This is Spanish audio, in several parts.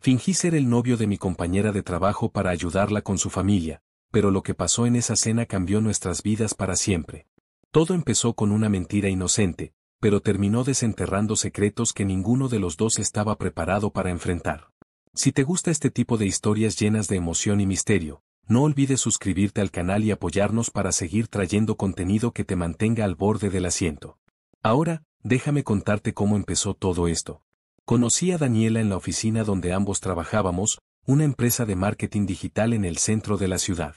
Fingí ser el novio de mi compañera de trabajo para ayudarla con su familia, pero lo que pasó en esa cena cambió nuestras vidas para siempre. Todo empezó con una mentira inocente, pero terminó desenterrando secretos que ninguno de los dos estaba preparado para enfrentar. Si te gusta este tipo de historias llenas de emoción y misterio, no olvides suscribirte al canal y apoyarnos para seguir trayendo contenido que te mantenga al borde del asiento. Ahora, déjame contarte cómo empezó todo esto. Conocí a Daniela en la oficina donde ambos trabajábamos, una empresa de marketing digital en el centro de la ciudad.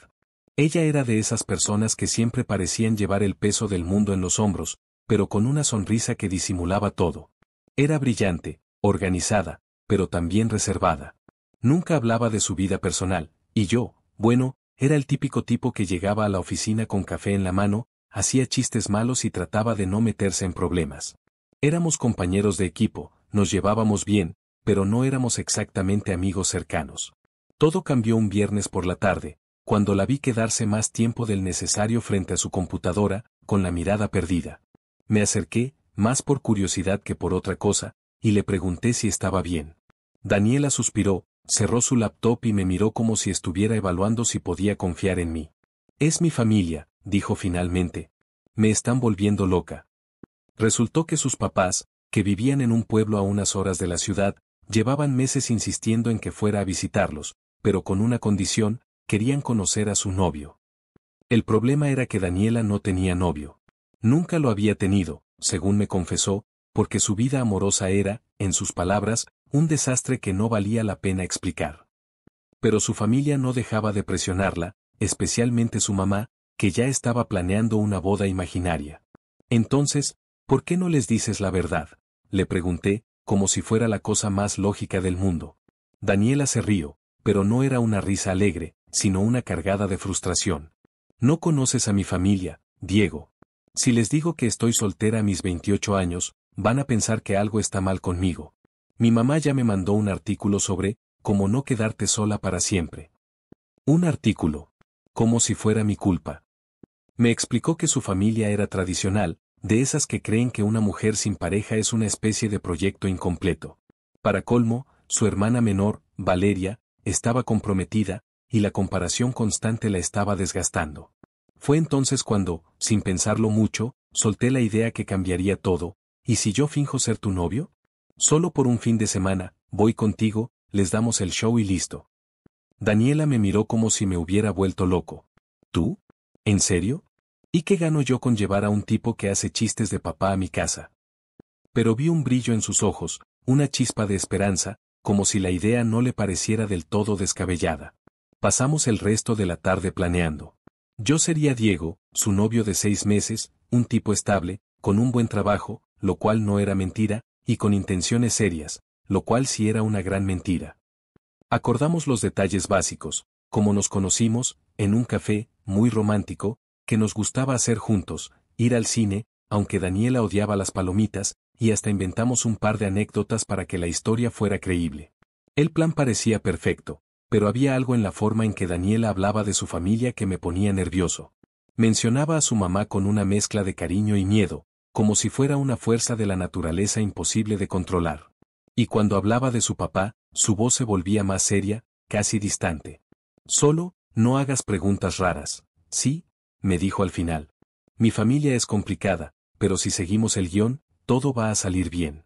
Ella era de esas personas que siempre parecían llevar el peso del mundo en los hombros, pero con una sonrisa que disimulaba todo. Era brillante, organizada, pero también reservada. Nunca hablaba de su vida personal, y yo, bueno, era el típico tipo que llegaba a la oficina con café en la mano, hacía chistes malos y trataba de no meterse en problemas. Éramos compañeros de equipo, nos llevábamos bien, pero no éramos exactamente amigos cercanos. Todo cambió un viernes por la tarde, cuando la vi quedarse más tiempo del necesario frente a su computadora, con la mirada perdida. Me acerqué, más por curiosidad que por otra cosa, y le pregunté si estaba bien. Daniela suspiró, cerró su laptop y me miró como si estuviera evaluando si podía confiar en mí. Es mi familia, dijo finalmente. Me están volviendo loca. Resultó que sus papás, que vivían en un pueblo a unas horas de la ciudad, llevaban meses insistiendo en que fuera a visitarlos, pero con una condición: querían conocer a su novio. El problema era que Daniela no tenía novio. Nunca lo había tenido, según me confesó, porque su vida amorosa era, en sus palabras, un desastre que no valía la pena explicar. Pero su familia no dejaba de presionarla, especialmente su mamá, que ya estaba planeando una boda imaginaria. Entonces, ¿por qué no les dices la verdad?, le pregunté, como si fuera la cosa más lógica del mundo. Daniela se rió, pero no era una risa alegre, sino una cargada de frustración. No conoces a mi familia, Diego. Si les digo que estoy soltera a mis 28 años, van a pensar que algo está mal conmigo. Mi mamá ya me mandó un artículo sobre cómo no quedarte sola para siempre. Un artículo. Como si fuera mi culpa. Me explicó que su familia era tradicional, de esas que creen que una mujer sin pareja es una especie de proyecto incompleto. Para colmo, su hermana menor, Valeria, estaba comprometida, y la comparación constante la estaba desgastando. Fue entonces cuando, sin pensarlo mucho, solté la idea que cambiaría todo. ¿Y si yo finjo ser tu novio? Solo por un fin de semana, voy contigo, les damos el show y listo. Daniela me miró como si me hubiera vuelto loco. ¿Tú? ¿En serio? ¿Y qué gano yo con llevar a un tipo que hace chistes de papá a mi casa? Pero vi un brillo en sus ojos, una chispa de esperanza, como si la idea no le pareciera del todo descabellada. Pasamos el resto de la tarde planeando. Yo sería Diego, su novio de 6 meses, un tipo estable, con un buen trabajo, lo cual no era mentira, y con intenciones serias, lo cual sí era una gran mentira. Acordamos los detalles básicos, como nos conocimos, en un café, muy romántico, que nos gustaba hacer juntos, ir al cine, aunque Daniela odiaba las palomitas, y hasta inventamos un par de anécdotas para que la historia fuera creíble. El plan parecía perfecto, pero había algo en la forma en que Daniela hablaba de su familia que me ponía nervioso. Mencionaba a su mamá con una mezcla de cariño y miedo, como si fuera una fuerza de la naturaleza imposible de controlar. Y cuando hablaba de su papá, su voz se volvía más seria, casi distante. Solo, no hagas preguntas raras. Sí, me dijo al final. Mi familia es complicada, pero si seguimos el guión, todo va a salir bien.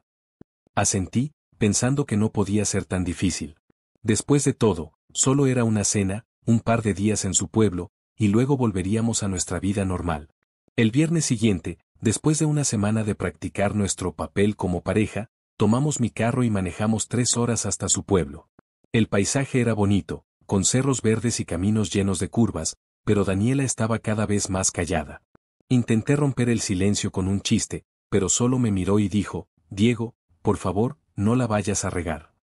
Asentí, pensando que no podía ser tan difícil. Después de todo, solo era una cena, un par de días en su pueblo, y luego volveríamos a nuestra vida normal. El viernes siguiente, después de una semana de practicar nuestro papel como pareja, tomamos mi carro y manejamos 3 horas hasta su pueblo. El paisaje era bonito, con cerros verdes y caminos llenos de curvas, pero Daniela estaba cada vez más callada. Intenté romper el silencio con un chiste, pero solo me miró y dijo: Diego, por favor, no la vayas a regar.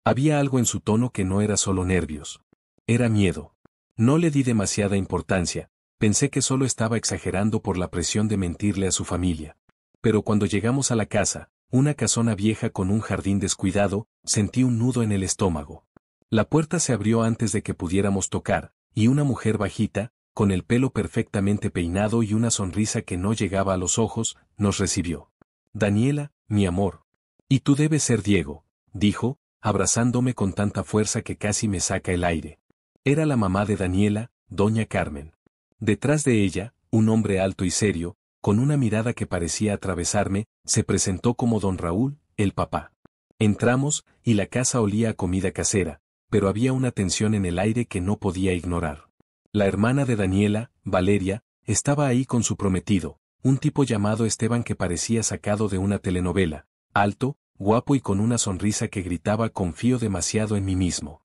Había algo en su tono que no era solo nervios. Era miedo. No le di demasiada importancia, pensé que solo estaba exagerando por la presión de mentirle a su familia. Pero cuando llegamos a la casa, una casona vieja con un jardín descuidado, sentí un nudo en el estómago. La puerta se abrió antes de que pudiéramos tocar, y una mujer bajita, con el pelo perfectamente peinado y una sonrisa que no llegaba a los ojos, nos recibió. Daniela, mi amor. Y tú debes ser Diego, dijo, abrazándome con tanta fuerza que casi me saca el aire. Era la mamá de Daniela, doña Carmen. Detrás de ella, un hombre alto y serio, con una mirada que parecía atravesarme, se presentó como don Raúl, el papá. Entramos, y la casa olía a comida casera, pero había una tensión en el aire que no podía ignorar. La hermana de Daniela, Valeria, estaba ahí con su prometido, un tipo llamado Esteban que parecía sacado de una telenovela, alto, guapo y con una sonrisa que gritaba confío demasiado en mí mismo.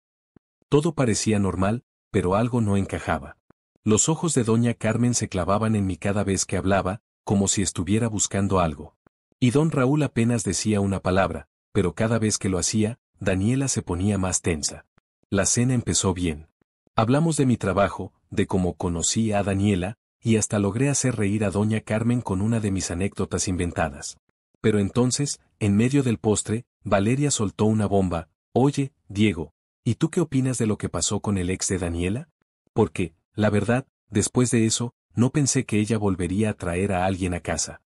Todo parecía normal, pero algo no encajaba. Los ojos de doña Carmen se clavaban en mí cada vez que hablaba, como si estuviera buscando algo. Y don Raúl apenas decía una palabra, pero cada vez que lo hacía, Daniela se ponía más tensa. La cena empezó bien. Hablamos de mi trabajo, de cómo conocí a Daniela, y hasta logré hacer reír a doña Carmen con una de mis anécdotas inventadas. Pero entonces, en medio del postre, Valeria soltó una bomba. Oye, Diego, ¿y tú qué opinas de lo que pasó con el ex de Daniela? Porque, la verdad, después de eso, no pensé que ella volvería a traer a alguien a casa.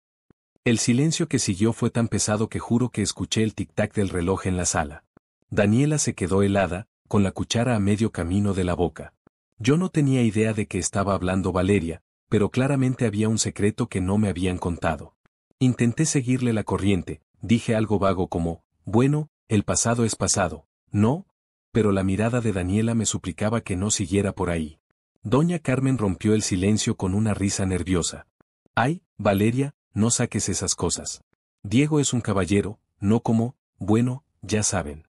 El silencio que siguió fue tan pesado que juro que escuché el tic-tac del reloj en la sala. Daniela se quedó helada, con la cuchara a medio camino de la boca. Yo no tenía idea de que estaba hablando Valeria, pero claramente había un secreto que no me habían contado. Intenté seguirle la corriente, dije algo vago como, bueno, el pasado es pasado, ¿no? Pero la mirada de Daniela me suplicaba que no siguiera por ahí. Doña Carmen rompió el silencio con una risa nerviosa. Ay, Valeria, no saques esas cosas. Diego es un caballero, no como, bueno, ya saben.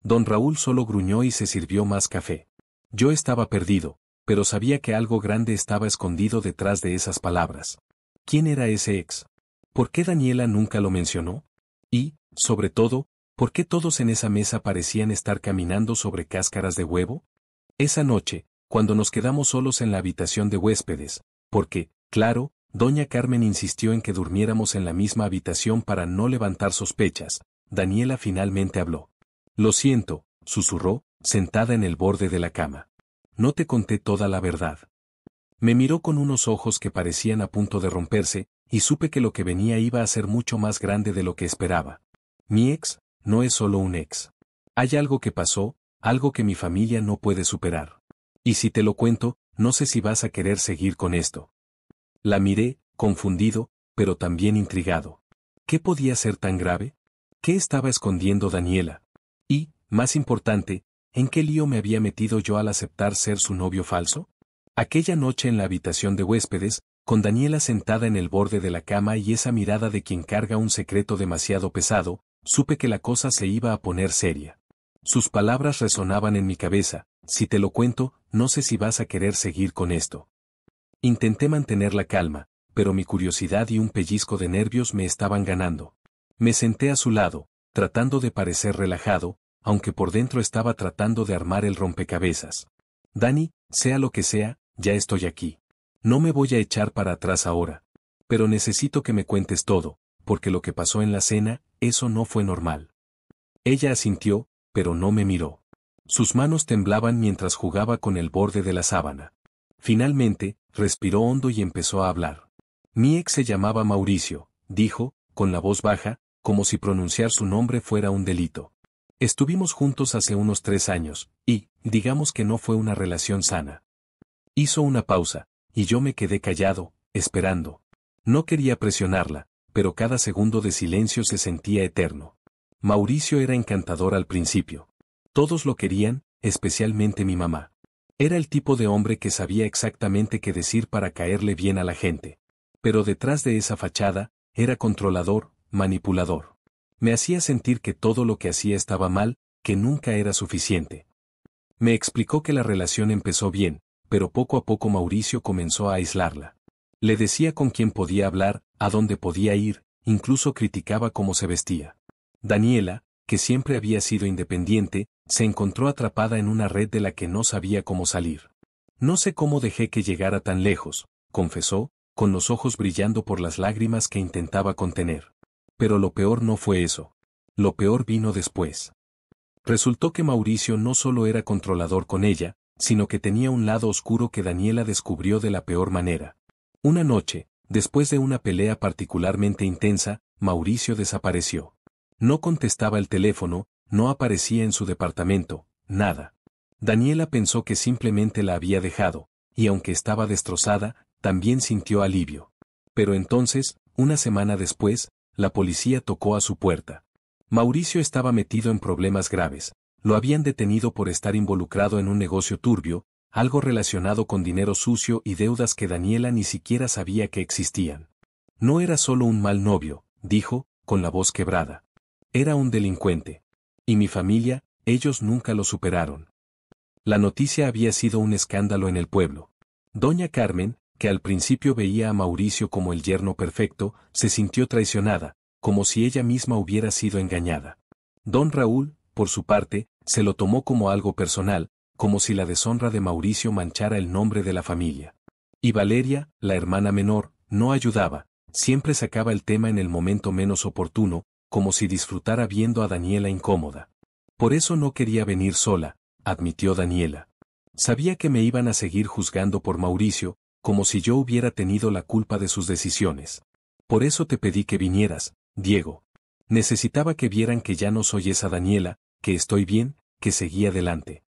Don Raúl solo gruñó y se sirvió más café. Yo estaba perdido, pero sabía que algo grande estaba escondido detrás de esas palabras. ¿Quién era ese ex? ¿Por qué Daniela nunca lo mencionó? Y, sobre todo, ¿por qué todos en esa mesa parecían estar caminando sobre cáscaras de huevo? Esa noche, cuando nos quedamos solos en la habitación de huéspedes, porque, claro, doña Carmen insistió en que durmiéramos en la misma habitación para no levantar sospechas, Daniela finalmente habló. Lo siento, susurró, sentada en el borde de la cama. No te conté toda la verdad. Me miró con unos ojos que parecían a punto de romperse, y supe que lo que venía iba a ser mucho más grande de lo que esperaba. Mi ex, no es solo un ex. Hay algo que pasó, algo que mi familia no puede superar. Y si te lo cuento, no sé si vas a querer seguir con esto. La miré, confundido, pero también intrigado. ¿Qué podía ser tan grave? ¿Qué estaba escondiendo Daniela? Y, más importante, ¿en qué lío me había metido yo al aceptar ser su novio falso? Aquella noche en la habitación de huéspedes, con Daniela sentada en el borde de la cama y esa mirada de quien carga un secreto demasiado pesado, supe que la cosa se iba a poner seria. Sus palabras resonaban en mi cabeza, si te lo cuento, no sé si vas a querer seguir con esto. Intenté mantener la calma, pero mi curiosidad y un pellizco de nervios me estaban ganando. Me senté a su lado, tratando de parecer relajado, aunque por dentro estaba tratando de armar el rompecabezas. Dani, sea lo que sea, ya estoy aquí. No me voy a echar para atrás ahora. Pero necesito que me cuentes todo, porque lo que pasó en la cena, eso no fue normal. Ella asintió, pero no me miró. Sus manos temblaban mientras jugaba con el borde de la sábana. Finalmente, respiró hondo y empezó a hablar. Mi ex se llamaba Mauricio, dijo, con la voz baja, como si pronunciar su nombre fuera un delito. Estuvimos juntos hace unos 3 años, y, digamos que no fue una relación sana. Hizo una pausa, y yo me quedé callado, esperando. No quería presionarla, pero cada segundo de silencio se sentía eterno. Mauricio era encantador al principio. Todos lo querían, especialmente mi mamá. Era el tipo de hombre que sabía exactamente qué decir para caerle bien a la gente. Pero detrás de esa fachada, era controlador, manipulador. Me hacía sentir que todo lo que hacía estaba mal, que nunca era suficiente. Me explicó que la relación empezó bien, pero poco a poco Mauricio comenzó a aislarla. Le decía con quién podía hablar, a dónde podía ir, incluso criticaba cómo se vestía. Daniela, que siempre había sido independiente, se encontró atrapada en una red de la que no sabía cómo salir. No sé cómo dejé que llegara tan lejos, confesó, con los ojos brillando por las lágrimas que intentaba contener. Pero lo peor no fue eso. Lo peor vino después. Resultó que Mauricio no solo era controlador con ella, sino que tenía un lado oscuro que Daniela descubrió de la peor manera. Una noche, después de una pelea particularmente intensa, Mauricio desapareció. No contestaba el teléfono, no aparecía en su departamento, nada. Daniela pensó que simplemente la había dejado, y aunque estaba destrozada, también sintió alivio. Pero entonces, una semana después, la policía tocó a su puerta. Mauricio estaba metido en problemas graves. Lo habían detenido por estar involucrado en un negocio turbio, algo relacionado con dinero sucio y deudas que Daniela ni siquiera sabía que existían. No era solo un mal novio, dijo, con la voz quebrada. Era un delincuente. Y mi familia, ellos nunca lo superaron. La noticia había sido un escándalo en el pueblo. Doña Carmen, que al principio veía a Mauricio como el yerno perfecto, se sintió traicionada, como si ella misma hubiera sido engañada. Don Raúl, por su parte, se lo tomó como algo personal, como si la deshonra de Mauricio manchara el nombre de la familia. Y Valeria, la hermana menor, no ayudaba, siempre sacaba el tema en el momento menos oportuno, como si disfrutara viendo a Daniela incómoda. Por eso no quería venir sola, admitió Daniela. Sabía que me iban a seguir juzgando por Mauricio, como si yo hubiera tenido la culpa de sus decisiones. Por eso te pedí que vinieras, Diego. Necesitaba que vieran que ya no soy esa Daniela, que estoy bien, que seguí adelante.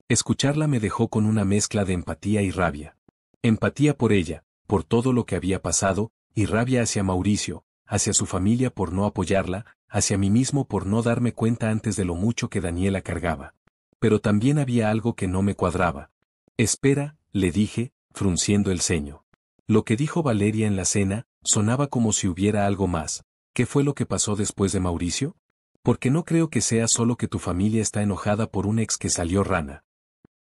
Escucharla me dejó con una mezcla de empatía y rabia. Empatía por ella, por todo lo que había pasado, y rabia hacia Mauricio, hacia su familia por no apoyarla, hacia mí mismo por no darme cuenta antes de lo mucho que Daniela cargaba. Pero también había algo que no me cuadraba. Espera, le dije, frunciendo el ceño. Lo que dijo Valeria en la cena, sonaba como si hubiera algo más. ¿Qué fue lo que pasó después de Mauricio? Porque no creo que sea solo que tu familia está enojada por un ex que salió rana.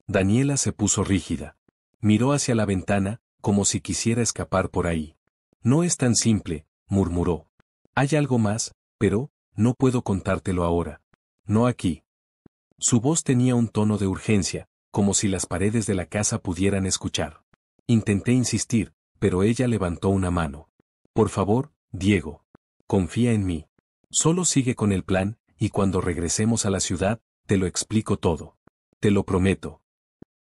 Daniela se puso rígida. Miró hacia la ventana, como si quisiera escapar por ahí. No es tan simple, murmuró. Hay algo más, pero, no puedo contártelo ahora. No aquí. Su voz tenía un tono de urgencia, como si las paredes de la casa pudieran escuchar. Intenté insistir, pero ella levantó una mano. Por favor, Diego. Confía en mí. Solo sigue con el plan, y cuando regresemos a la ciudad, te lo explico todo. Te lo prometo.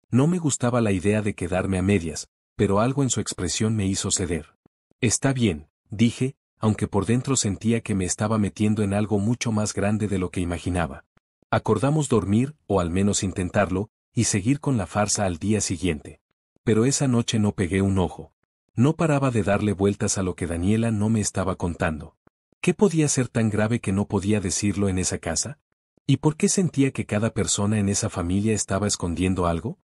No me gustaba la idea de quedarme a medias, pero algo en su expresión me hizo ceder. Está bien, dije, aunque por dentro sentía que me estaba metiendo en algo mucho más grande de lo que imaginaba. Acordamos dormir, o al menos intentarlo, y seguir con la farsa al día siguiente. Pero esa noche no pegué un ojo. No paraba de darle vueltas a lo que Daniela no me estaba contando. ¿Qué podía ser tan grave que no podía decirlo en esa casa? ¿Y por qué sentía que cada persona en esa familia estaba escondiendo algo?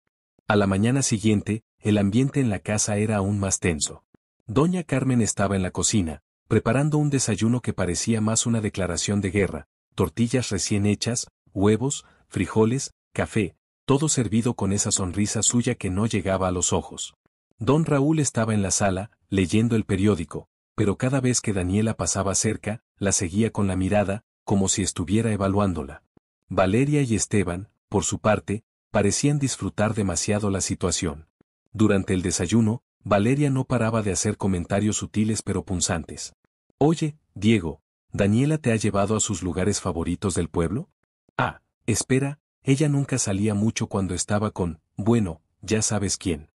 A la mañana siguiente, el ambiente en la casa era aún más tenso. Doña Carmen estaba en la cocina, preparando un desayuno que parecía más una declaración de guerra, tortillas recién hechas, huevos, frijoles, café, todo servido con esa sonrisa suya que no llegaba a los ojos. Don Raúl estaba en la sala, leyendo el periódico, pero cada vez que Daniela pasaba cerca, la seguía con la mirada, como si estuviera evaluándola. Valeria y Esteban, por su parte, parecían disfrutar demasiado la situación. Durante el desayuno, Valeria no paraba de hacer comentarios sutiles pero punzantes. Oye, Diego, ¿Daniela te ha llevado a sus lugares favoritos del pueblo? Ah, espera, ella nunca salía mucho cuando estaba con, bueno, ya sabes quién.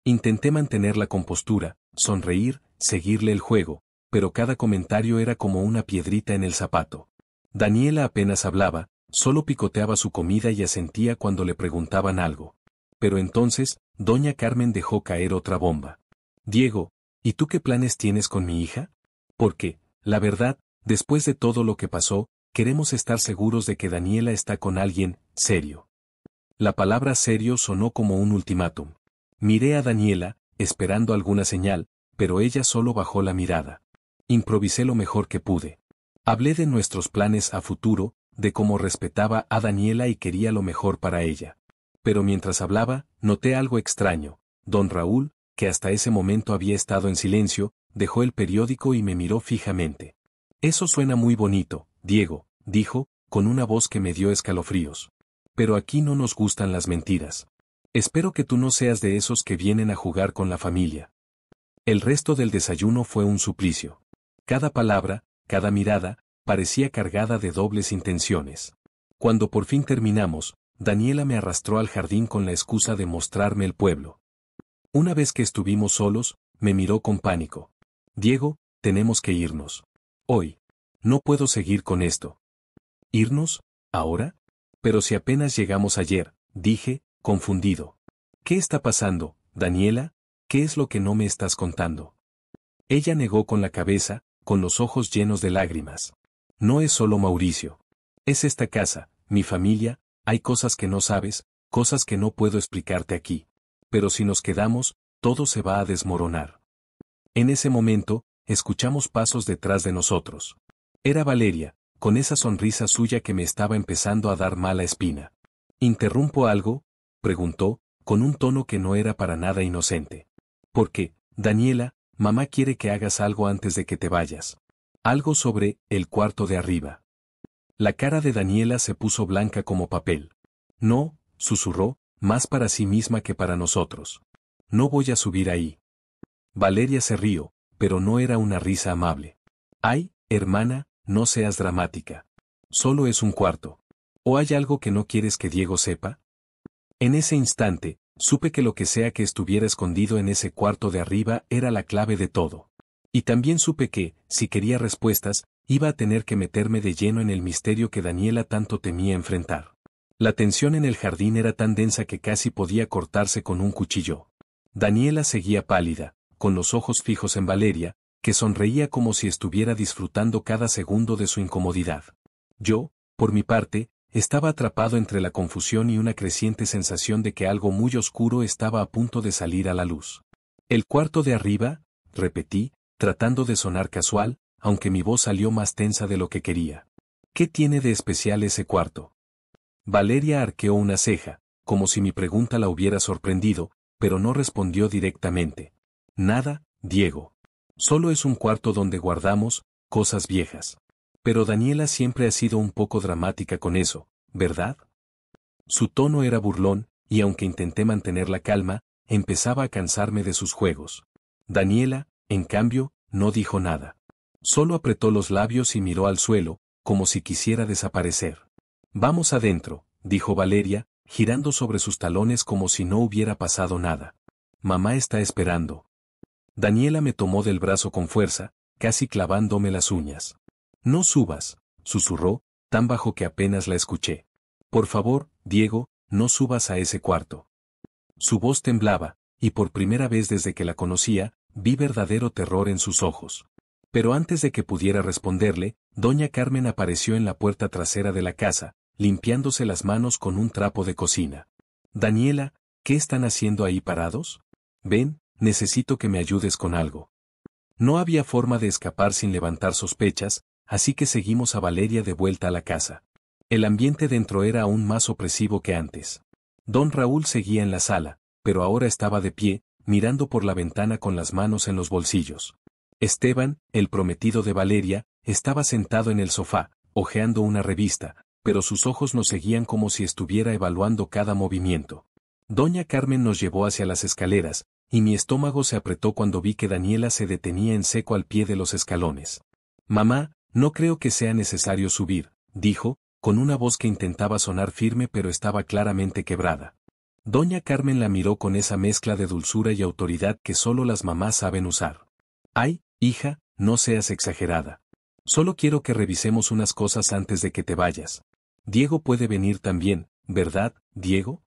Intenté mantener la compostura, sonreír, seguirle el juego, pero cada comentario era como una piedrita en el zapato. Daniela apenas hablaba, solo picoteaba su comida y asentía cuando le preguntaban algo. Pero entonces, doña Carmen dejó caer otra bomba. Diego, ¿y tú qué planes tienes con mi hija? Porque, la verdad, después de todo lo que pasó, queremos estar seguros de que Daniela está con alguien serio. La palabra serio sonó como un ultimátum. Miré a Daniela, esperando alguna señal, pero ella solo bajó la mirada. Improvisé lo mejor que pude. Hablé de nuestros planes a futuro, de cómo respetaba a Daniela y quería lo mejor para ella. Pero mientras hablaba, noté algo extraño. Don Raúl, que hasta ese momento había estado en silencio, dejó el periódico y me miró fijamente. Eso suena muy bonito, Diego, dijo, con una voz que me dio escalofríos. Pero aquí no nos gustan las mentiras. Espero que tú no seas de esos que vienen a jugar con la familia. El resto del desayuno fue un suplicio. Cada palabra, cada mirada, parecía cargada de dobles intenciones. Cuando por fin terminamos, Daniela me arrastró al jardín con la excusa de mostrarme el pueblo. Una vez que estuvimos solos, me miró con pánico. Diego, tenemos que irnos. Hoy. No puedo seguir con esto. ¿Irnos? ¿Ahora? Pero si apenas llegamos ayer, dije, confundido. ¿Qué está pasando, Daniela? ¿Qué es lo que no me estás contando? Ella negó con la cabeza, con los ojos llenos de lágrimas. No es solo Mauricio. Es esta casa, mi familia, hay cosas que no sabes, cosas que no puedo explicarte aquí. Pero si nos quedamos, todo se va a desmoronar. En ese momento, escuchamos pasos detrás de nosotros. Era Valeria, con esa sonrisa suya que me estaba empezando a dar mala espina. ¿Interrumpo algo?, preguntó, con un tono que no era para nada inocente. ¿Por qué, Daniela? Mamá quiere que hagas algo antes de que te vayas. Algo sobre el cuarto de arriba. La cara de Daniela se puso blanca como papel. No, susurró, más para sí misma que para nosotros. No voy a subir ahí. Valeria se rió, pero no era una risa amable. Ay, hermana, no seas dramática. Solo es un cuarto. ¿O hay algo que no quieres que Diego sepa? En ese instante, supe que lo que sea que estuviera escondido en ese cuarto de arriba era la clave de todo. Y también supe que, si quería respuestas, iba a tener que meterme de lleno en el misterio que Daniela tanto temía enfrentar. La tensión en el jardín era tan densa que casi podía cortarse con un cuchillo. Daniela seguía pálida, con los ojos fijos en Valeria, que sonreía como si estuviera disfrutando cada segundo de su incomodidad. Yo, por mi parte, estaba atrapado entre la confusión y una creciente sensación de que algo muy oscuro estaba a punto de salir a la luz. ¿El cuarto de arriba?, repetí, tratando de sonar casual, aunque mi voz salió más tensa de lo que quería. ¿Qué tiene de especial ese cuarto? Valeria arqueó una ceja, como si mi pregunta la hubiera sorprendido, pero no respondió directamente. Nada, Diego. Solo es un cuarto donde guardamos cosas viejas. Pero Daniela siempre ha sido un poco dramática con eso, ¿verdad? Su tono era burlón, y aunque intenté mantener la calma, empezaba a cansarme de sus juegos. Daniela, en cambio, no dijo nada. Solo apretó los labios y miró al suelo, como si quisiera desaparecer. Vamos adentro, dijo Valeria, girando sobre sus talones como si no hubiera pasado nada. Mamá está esperando. Daniela me tomó del brazo con fuerza, casi clavándome las uñas. No subas, susurró, tan bajo que apenas la escuché. Por favor, Diego, no subas a ese cuarto. Su voz temblaba, y por primera vez desde que la conocía, vi verdadero terror en sus ojos. Pero antes de que pudiera responderle, doña Carmen apareció en la puerta trasera de la casa, limpiándose las manos con un trapo de cocina. Daniela, ¿qué están haciendo ahí parados? Ven, necesito que me ayudes con algo. No había forma de escapar sin levantar sospechas, así que seguimos a Valeria de vuelta a la casa. El ambiente dentro era aún más opresivo que antes. Don Raúl seguía en la sala, pero ahora estaba de pie, mirando por la ventana con las manos en los bolsillos. Esteban, el prometido de Valeria, estaba sentado en el sofá, hojeando una revista, pero sus ojos nos seguían como si estuviera evaluando cada movimiento. Doña Carmen nos llevó hacia las escaleras, y mi estómago se apretó cuando vi que Daniela se detenía en seco al pie de los escalones. Mamá, no creo que sea necesario subir, dijo, con una voz que intentaba sonar firme pero estaba claramente quebrada. Doña Carmen la miró con esa mezcla de dulzura y autoridad que solo las mamás saben usar. Ay, hija, no seas exagerada. Solo quiero que revisemos unas cosas antes de que te vayas. Diego puede venir también, ¿verdad, Diego?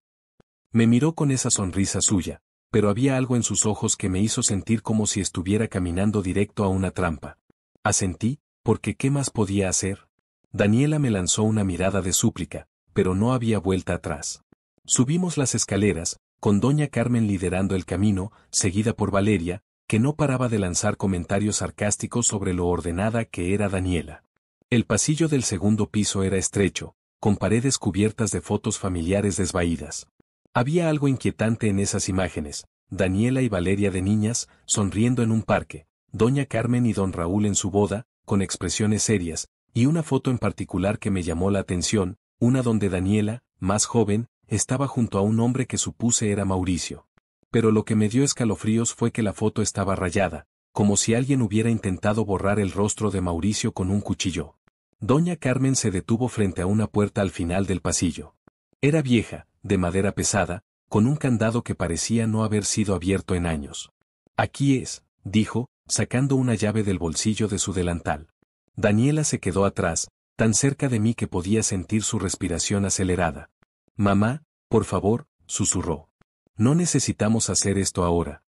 Me miró con esa sonrisa suya, pero había algo en sus ojos que me hizo sentir como si estuviera caminando directo a una trampa. Asentí, porque ¿qué más podía hacer? Daniela me lanzó una mirada de súplica, pero no había vuelta atrás. Subimos las escaleras, con doña Carmen liderando el camino, seguida por Valeria, que no paraba de lanzar comentarios sarcásticos sobre lo ordenada que era Daniela. El pasillo del segundo piso era estrecho, con paredes cubiertas de fotos familiares desvaídas. Había algo inquietante en esas imágenes, Daniela y Valeria de niñas, sonriendo en un parque, doña Carmen y don Raúl en su boda, con expresiones serias, y una foto en particular que me llamó la atención, una donde Daniela, más joven, estaba junto a un hombre que supuse era Mauricio. Pero lo que me dio escalofríos fue que la foto estaba rayada, como si alguien hubiera intentado borrar el rostro de Mauricio con un cuchillo. Doña Carmen se detuvo frente a una puerta al final del pasillo. Era vieja, de madera pesada, con un candado que parecía no haber sido abierto en años. Aquí es, dijo, sacando una llave del bolsillo de su delantal. Daniela se quedó atrás, tan cerca de mí que podía sentir su respiración acelerada. Mamá, por favor, susurró. No necesitamos hacer esto ahora.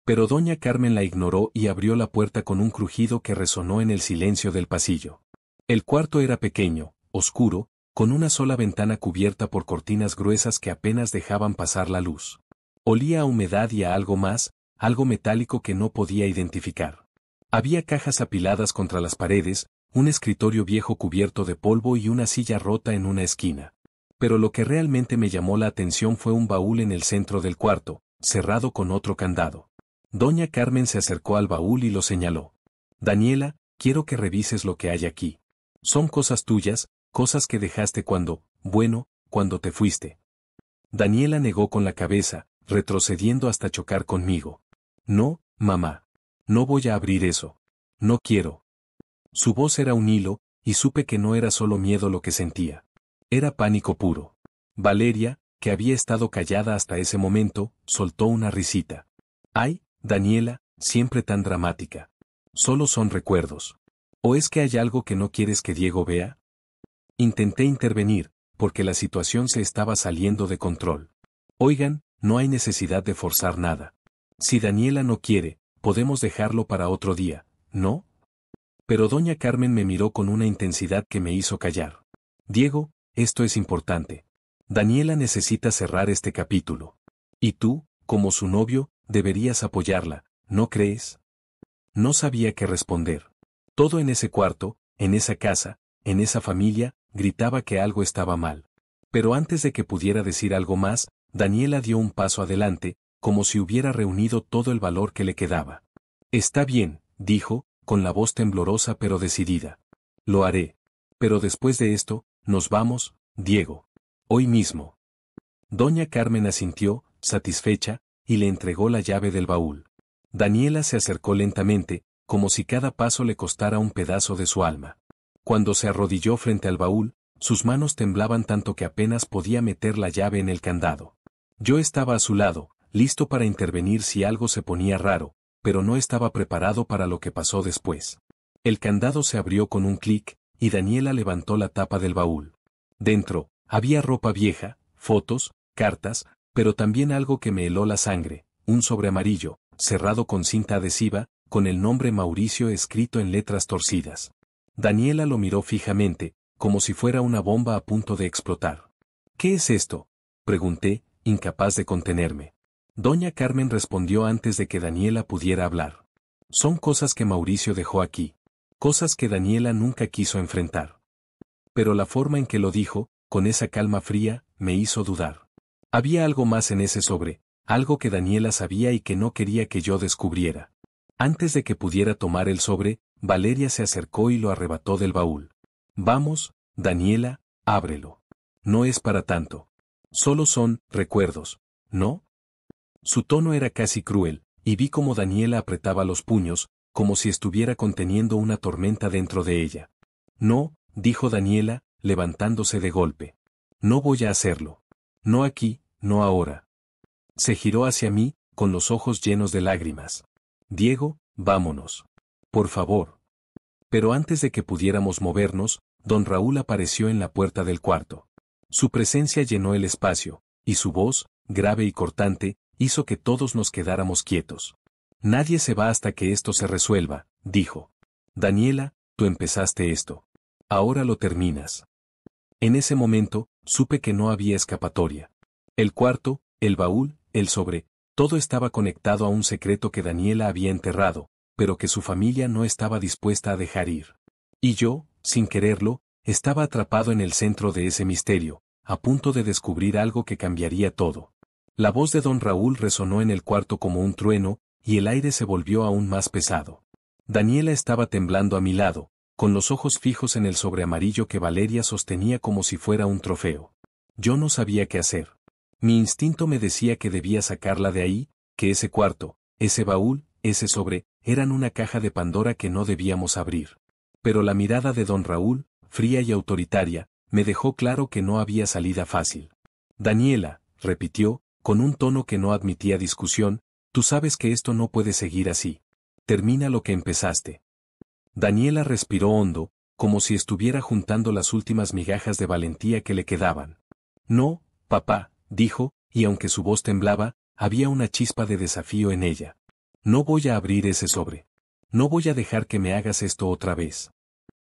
Pero doña Carmen la ignoró y abrió la puerta con un crujido que resonó en el silencio del pasillo. El cuarto era pequeño, oscuro, con una sola ventana cubierta por cortinas gruesas que apenas dejaban pasar la luz. Olía a humedad y a algo más, algo metálico que no podía identificar. Había cajas apiladas contra las paredes, un escritorio viejo cubierto de polvo y una silla rota en una esquina. Pero lo que realmente me llamó la atención fue un baúl en el centro del cuarto, cerrado con otro candado. Doña Carmen se acercó al baúl y lo señaló. Daniela, quiero que revises lo que hay aquí. Son cosas tuyas, cosas que dejaste cuando te fuiste. Daniela negó con la cabeza, retrocediendo hasta chocar conmigo. No, mamá. No voy a abrir eso. No quiero. Su voz era un hilo, y supe que no era solo miedo lo que sentía. Era pánico puro. Valeria, que había estado callada hasta ese momento, soltó una risita. Ay, Daniela, siempre tan dramática. Solo son recuerdos. ¿O es que hay algo que no quieres que Diego vea? Intenté intervenir, porque la situación se estaba saliendo de control. Oigan, no hay necesidad de forzar nada. Si Daniela no quiere, podemos dejarlo para otro día, ¿no? Pero doña Carmen me miró con una intensidad que me hizo callar. Diego, esto es importante. Daniela necesita cerrar este capítulo. Y tú, como su novio, deberías apoyarla, ¿no crees? No sabía qué responder. Todo en ese cuarto, en esa casa, en esa familia, gritaba que algo estaba mal. Pero antes de que pudiera decir algo más, Daniela dio un paso adelante, como si hubiera reunido todo el valor que le quedaba. Está bien, dijo, con la voz temblorosa pero decidida. Lo haré. Pero después de esto, nos vamos, Diego. Hoy mismo. Doña Carmen asintió, satisfecha, y le entregó la llave del baúl. Daniela se acercó lentamente, como si cada paso le costara un pedazo de su alma. Cuando se arrodilló frente al baúl, sus manos temblaban tanto que apenas podía meter la llave en el candado. Yo estaba a su lado, listo para intervenir si algo se ponía raro, pero no estaba preparado para lo que pasó después. El candado se abrió con un clic, y Daniela levantó la tapa del baúl. Dentro, había ropa vieja, fotos, cartas, pero también algo que me heló la sangre, un sobre amarillo, cerrado con cinta adhesiva, con el nombre Mauricio escrito en letras torcidas. Daniela lo miró fijamente, como si fuera una bomba a punto de explotar. ¿Qué es esto?, pregunté, incapaz de contenerme. Doña Carmen respondió antes de que Daniela pudiera hablar. Son cosas que Mauricio dejó aquí. Cosas que Daniela nunca quiso enfrentar. Pero la forma en que lo dijo, con esa calma fría, me hizo dudar. Había algo más en ese sobre, algo que Daniela sabía y que no quería que yo descubriera. Antes de que pudiera tomar el sobre, Valeria se acercó y lo arrebató del baúl. Vamos, Daniela, ábrelo. No es para tanto. Solo son recuerdos, ¿no? Su tono era casi cruel, y vi cómo Daniela apretaba los puños, como si estuviera conteniendo una tormenta dentro de ella. No, dijo Daniela, levantándose de golpe. No voy a hacerlo. No aquí, no ahora. Se giró hacia mí, con los ojos llenos de lágrimas. Diego, vámonos. Por favor. Pero antes de que pudiéramos movernos, don Raúl apareció en la puerta del cuarto. Su presencia llenó el espacio, y su voz, grave y cortante, hizo que todos nos quedáramos quietos. Nadie se va hasta que esto se resuelva, dijo. Daniela, tú empezaste esto. Ahora lo terminas. En ese momento, supe que no había escapatoria. El cuarto, el baúl, el sobre, todo estaba conectado a un secreto que Daniela había enterrado, pero que su familia no estaba dispuesta a dejar ir. Y yo, sin quererlo, estaba atrapado en el centro de ese misterio, a punto de descubrir algo que cambiaría todo. La voz de don Raúl resonó en el cuarto como un trueno, y el aire se volvió aún más pesado. Daniela estaba temblando a mi lado, con los ojos fijos en el sobre amarillo que Valeria sostenía como si fuera un trofeo. Yo no sabía qué hacer. Mi instinto me decía que debía sacarla de ahí, que ese cuarto, ese baúl, ese sobre, eran una caja de Pandora que no debíamos abrir. Pero la mirada de don Raúl, fría y autoritaria, me dejó claro que no había salida fácil. Daniela, repitió, con un tono que no admitía discusión, tú sabes que esto no puede seguir así. Termina lo que empezaste. Daniela respiró hondo, como si estuviera juntando las últimas migajas de valentía que le quedaban. No, papá, dijo, y aunque su voz temblaba, había una chispa de desafío en ella. No voy a abrir ese sobre. No voy a dejar que me hagas esto otra vez.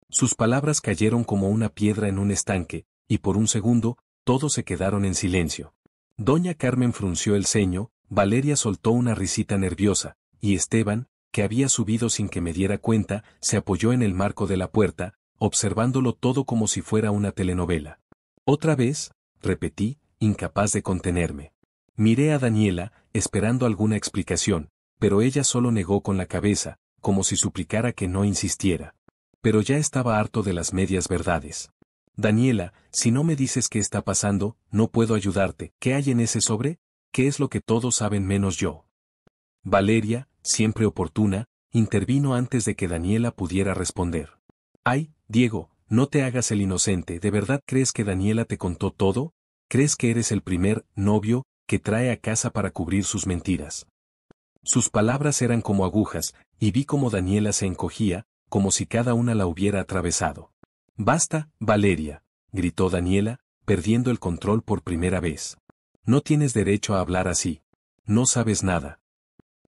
Sus palabras cayeron como una piedra en un estanque, y por un segundo, todos se quedaron en silencio. Doña Carmen frunció el ceño, Valeria soltó una risita nerviosa, y Esteban, que había subido sin que me diera cuenta, se apoyó en el marco de la puerta, observándolo todo como si fuera una telenovela. ¿Otra vez?, repetí, incapaz de contenerme. Miré a Daniela, esperando alguna explicación, pero ella solo negó con la cabeza, como si suplicara que no insistiera. Pero ya estaba harto de las medias verdades. Daniela, si no me dices qué está pasando, no puedo ayudarte. ¿Qué hay en ese sobre? ¿Qué es lo que todos saben menos yo? Valeria, siempre oportuna, intervino antes de que Daniela pudiera responder. Ay, Diego, no te hagas el inocente. ¿De verdad crees que Daniela te contó todo? ¿Crees que eres el primer novio que trae a casa para cubrir sus mentiras? Sus palabras eran como agujas, y vi cómo Daniela se encogía, como si cada una la hubiera atravesado. Basta, Valeria, gritó Daniela, perdiendo el control por primera vez. No tienes derecho a hablar así. No sabes nada.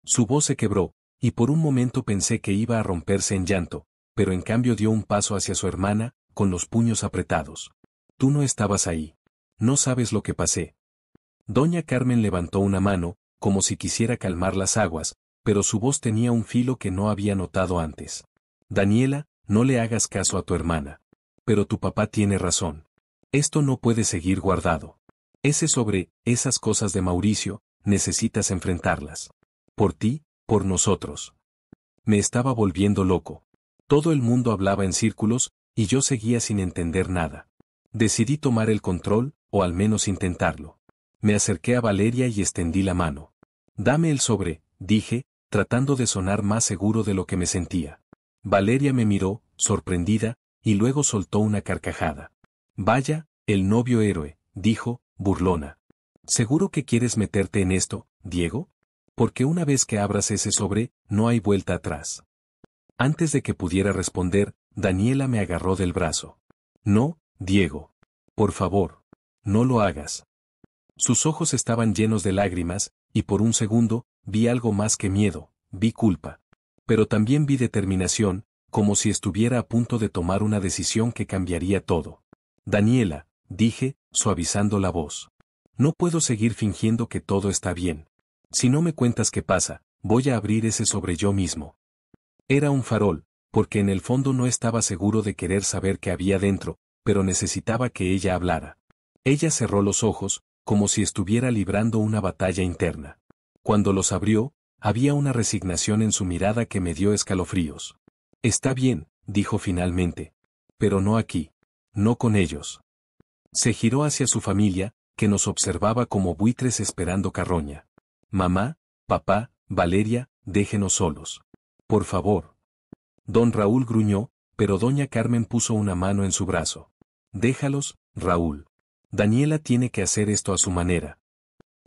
Su voz se quebró, y por un momento pensé que iba a romperse en llanto, pero en cambio dio un paso hacia su hermana, con los puños apretados. Tú no estabas ahí. No sabes lo que pasé. Doña Carmen levantó una mano, como si quisiera calmar las aguas, pero su voz tenía un filo que no había notado antes. Daniela, no le hagas caso a tu hermana. Pero tu papá tiene razón. Esto no puede seguir guardado. Ese sobre, esas cosas de Mauricio, necesitas enfrentarlas. Por ti, por nosotros. Me estaba volviendo loco. Todo el mundo hablaba en círculos, y yo seguía sin entender nada. Decidí tomar el control, o al menos intentarlo. Me acerqué a Valeria y extendí la mano. Dame el sobre, dije, tratando de sonar más seguro de lo que me sentía. Valeria me miró, sorprendida, y luego soltó una carcajada. Vaya, el novio héroe, dijo, burlona. ¿Seguro que quieres meterte en esto, Diego? Porque una vez que abras ese sobre, no hay vuelta atrás. Antes de que pudiera responder, Daniela me agarró del brazo. No, Diego. Por favor. No lo hagas. Sus ojos estaban llenos de lágrimas, y por un segundo, vi algo más que miedo, vi culpa. Pero también vi determinación, como si estuviera a punto de tomar una decisión que cambiaría todo. Daniela, dije, suavizando la voz. No puedo seguir fingiendo que todo está bien. Si no me cuentas qué pasa, voy a abrir ese sobre yo mismo. Era un farol, porque en el fondo no estaba seguro de querer saber qué había dentro, pero necesitaba que ella hablara. Ella cerró los ojos, como si estuviera librando una batalla interna. Cuando los abrió, había una resignación en su mirada que me dio escalofríos. Está bien, dijo finalmente. Pero no aquí. No con ellos. Se giró hacia su familia, que nos observaba como buitres esperando carroña. Mamá, papá, Valeria, déjenos solos. Por favor. Don Raúl gruñó, pero doña Carmen puso una mano en su brazo. Déjalos, Raúl. Daniela tiene que hacer esto a su manera.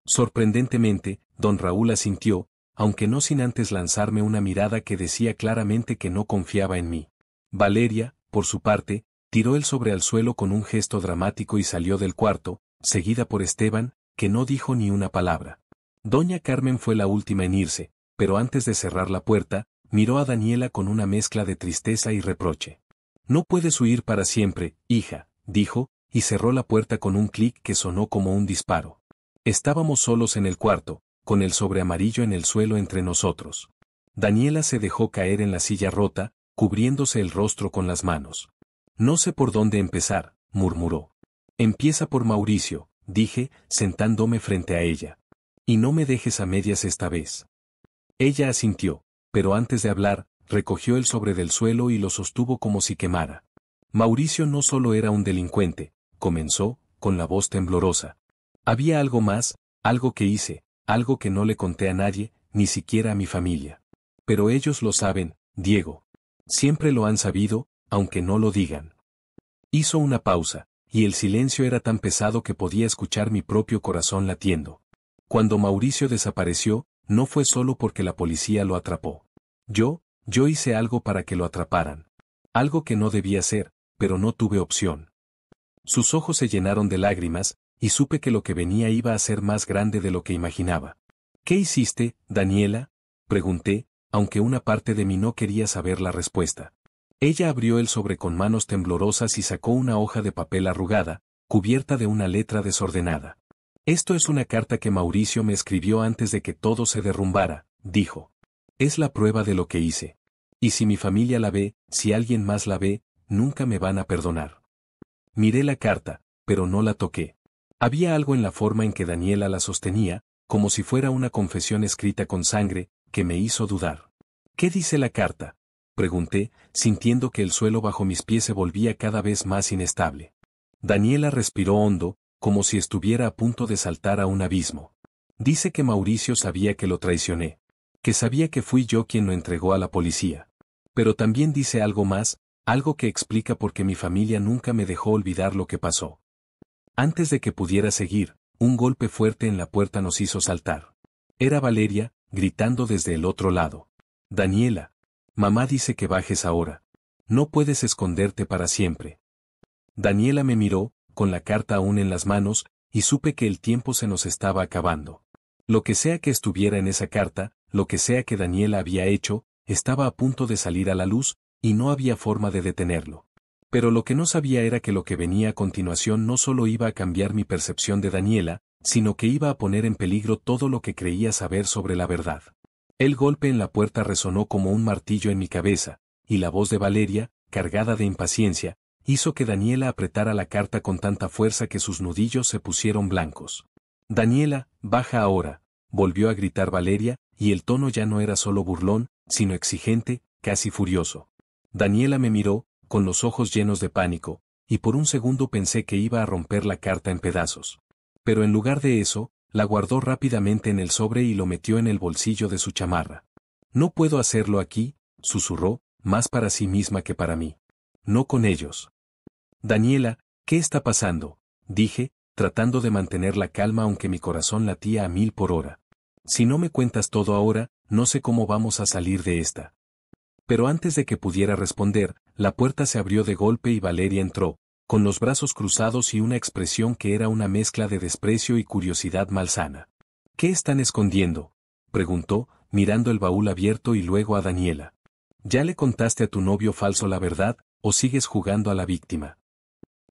Sorprendentemente, don Raúl asintió, aunque no sin antes lanzarme una mirada que decía claramente que no confiaba en mí. Valeria, por su parte, tiró el sobre al suelo con un gesto dramático y salió del cuarto, seguida por Esteban, que no dijo ni una palabra. Doña Carmen fue la última en irse, pero antes de cerrar la puerta, miró a Daniela con una mezcla de tristeza y reproche. No puedes huir para siempre, hija, dijo, y cerró la puerta con un clic que sonó como un disparo. Estábamos solos en el cuarto, con el sobre amarillo en el suelo entre nosotros. Daniela se dejó caer en la silla rota, cubriéndose el rostro con las manos. No sé por dónde empezar, murmuró. Empieza por Mauricio, dije, sentándome frente a ella. Y no me dejes a medias esta vez. Ella asintió, pero antes de hablar, recogió el sobre del suelo y lo sostuvo como si quemara. Mauricio no solo era un delincuente, comenzó, con la voz temblorosa. Había algo más, algo que hice, algo que no le conté a nadie, ni siquiera a mi familia. Pero ellos lo saben, Diego. Siempre lo han sabido, aunque no lo digan. Hizo una pausa, y el silencio era tan pesado que podía escuchar mi propio corazón latiendo. Cuando Mauricio desapareció, no fue solo porque la policía lo atrapó. Yo hice algo para que lo atraparan. Algo que no debía hacer, pero no tuve opción. Sus ojos se llenaron de lágrimas, y supe que lo que venía iba a ser más grande de lo que imaginaba. ¿Qué hiciste, Daniela?, pregunté, aunque una parte de mí no quería saber la respuesta. Ella abrió el sobre con manos temblorosas y sacó una hoja de papel arrugada, cubierta de una letra desordenada. Esto es una carta que Mauricio me escribió antes de que todo se derrumbara, dijo. Es la prueba de lo que hice. Y si mi familia la ve, si alguien más la ve, nunca me van a perdonar. Miré la carta, pero no la toqué. Había algo en la forma en que Daniela la sostenía, como si fuera una confesión escrita con sangre, que me hizo dudar. ¿Qué dice la carta?, pregunté, sintiendo que el suelo bajo mis pies se volvía cada vez más inestable. Daniela respiró hondo, como si estuviera a punto de saltar a un abismo. Dice que Mauricio sabía que lo traicioné, que sabía que fui yo quien lo entregó a la policía. Pero también dice algo más, algo que explica por qué mi familia nunca me dejó olvidar lo que pasó. Antes de que pudiera seguir, un golpe fuerte en la puerta nos hizo saltar. Era Valeria, gritando desde el otro lado. Daniela, mamá dice que bajes ahora. No puedes esconderte para siempre. Daniela me miró, con la carta aún en las manos, y supe que el tiempo se nos estaba acabando. Lo que sea que estuviera en esa carta, lo que sea que Daniela había hecho, estaba a punto de salir a la luz, y no había forma de detenerlo. Pero lo que no sabía era que lo que venía a continuación no solo iba a cambiar mi percepción de Daniela, sino que iba a poner en peligro todo lo que creía saber sobre la verdad. El golpe en la puerta resonó como un martillo en mi cabeza, y la voz de Valeria, cargada de impaciencia, hizo que Daniela apretara la carta con tanta fuerza que sus nudillos se pusieron blancos. Daniela, baja ahora, volvió a gritar Valeria, y el tono ya no era solo burlón, sino exigente, casi furioso. Daniela me miró, con los ojos llenos de pánico, y por un segundo pensé que iba a romper la carta en pedazos. Pero en lugar de eso, la guardó rápidamente en el sobre y lo metió en el bolsillo de su chamarra. No puedo hacerlo aquí, susurró, más para sí misma que para mí. No con ellos. Daniela, ¿qué está pasando?, dije, tratando de mantener la calma aunque mi corazón latía a 1000 por hora. Si no me cuentas todo ahora, no sé cómo vamos a salir de esta. Pero antes de que pudiera responder, la puerta se abrió de golpe y Valeria entró, con los brazos cruzados y una expresión que era una mezcla de desprecio y curiosidad malsana. ¿Qué están escondiendo?, preguntó, mirando el baúl abierto y luego a Daniela. ¿Ya le contaste a tu novio falso la verdad, o sigues jugando a la víctima?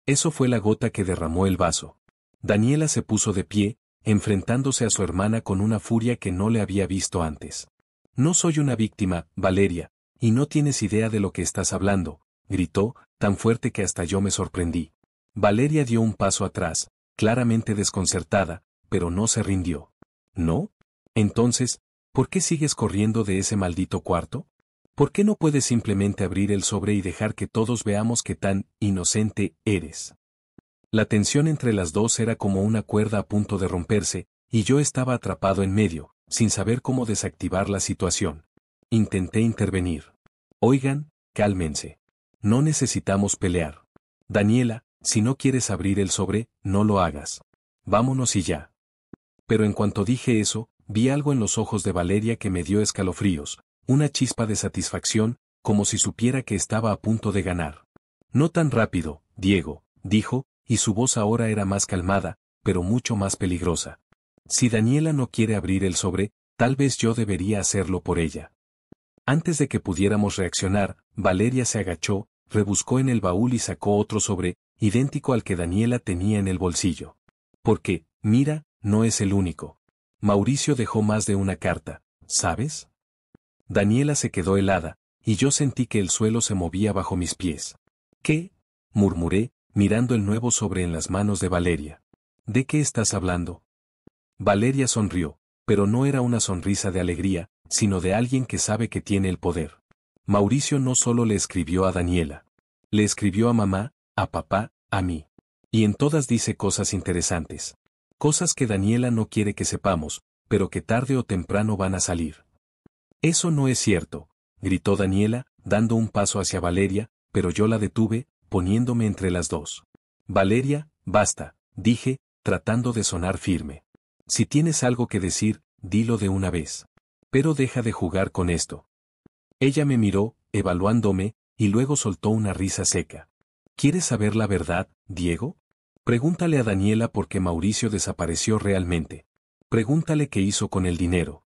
Eso fue la gota que derramó el vaso. Daniela se puso de pie, enfrentándose a su hermana con una furia que no le había visto antes. No soy una víctima, Valeria, y no tienes idea de lo que estás hablando, gritó, tan fuerte que hasta yo me sorprendí. Valeria dio un paso atrás, claramente desconcertada, pero no se rindió. ¿No? Entonces, ¿por qué sigues corriendo de ese maldito cuarto? ¿Por qué no puedes simplemente abrir el sobre y dejar que todos veamos qué tan inocente eres? La tensión entre las dos era como una cuerda a punto de romperse, y yo estaba atrapado en medio, sin saber cómo desactivar la situación. Intenté intervenir. Oigan, cálmense. No necesitamos pelear. Daniela, si no quieres abrir el sobre, no lo hagas. Vámonos y ya. Pero en cuanto dije eso, vi algo en los ojos de Valeria que me dio escalofríos, una chispa de satisfacción, como si supiera que estaba a punto de ganar. No tan rápido, Diego, dijo, y su voz ahora era más calmada, pero mucho más peligrosa. Si Daniela no quiere abrir el sobre, tal vez yo debería hacerlo por ella. Antes de que pudiéramos reaccionar, Valeria se agachó, rebuscó en el baúl y sacó otro sobre, idéntico al que Daniela tenía en el bolsillo. Porque, mira, no es el único. Mauricio dejó más de una carta, ¿sabes? Daniela se quedó helada, y yo sentí que el suelo se movía bajo mis pies. ¿Qué?, murmuré, mirando el nuevo sobre en las manos de Valeria. ¿De qué estás hablando? Valeria sonrió, pero no era una sonrisa de alegría, sino de alguien que sabe que tiene el poder. Mauricio no solo le escribió a Daniela. Le escribió a mamá, a papá, a mí. Y en todas dice cosas interesantes. Cosas que Daniela no quiere que sepamos, pero que tarde o temprano van a salir. Eso no es cierto, gritó Daniela, dando un paso hacia Valeria, pero yo la detuve, poniéndome entre las dos. Valeria, basta, dije, tratando de sonar firme. Si tienes algo que decir, dilo de una vez. Pero deja de jugar con esto. Ella me miró, evaluándome, y luego soltó una risa seca. ¿Quieres saber la verdad, Diego? Pregúntale a Daniela por qué Mauricio desapareció realmente. Pregúntale qué hizo con el dinero.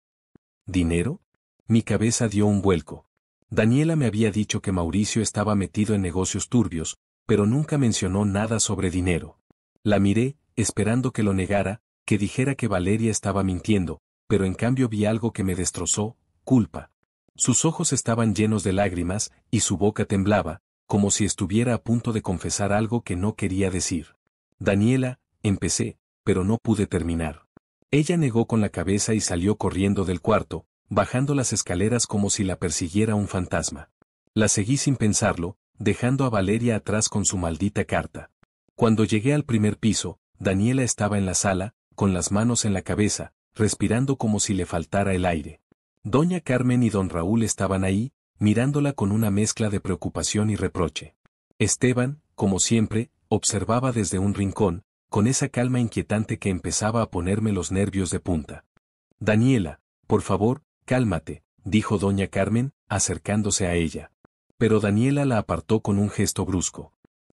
¿Dinero? Mi cabeza dio un vuelco. Daniela me había dicho que Mauricio estaba metido en negocios turbios, pero nunca mencionó nada sobre dinero. La miré, esperando que lo negara, que dijera que Valeria estaba mintiendo, pero en cambio vi algo que me destrozó: culpa. Sus ojos estaban llenos de lágrimas, y su boca temblaba, como si estuviera a punto de confesar algo que no quería decir. Daniela, empecé, pero no pude terminar. Ella negó con la cabeza y salió corriendo del cuarto, bajando las escaleras como si la persiguiera un fantasma. La seguí sin pensarlo, dejando a Valeria atrás con su maldita carta. Cuando llegué al primer piso, Daniela estaba en la sala, con las manos en la cabeza, respirando como si le faltara el aire. Doña Carmen y don Raúl estaban ahí, mirándola con una mezcla de preocupación y reproche. Esteban, como siempre, observaba desde un rincón, con esa calma inquietante que empezaba a ponerme los nervios de punta. Daniela, por favor, cálmate, dijo doña Carmen, acercándose a ella. Pero Daniela la apartó con un gesto brusco.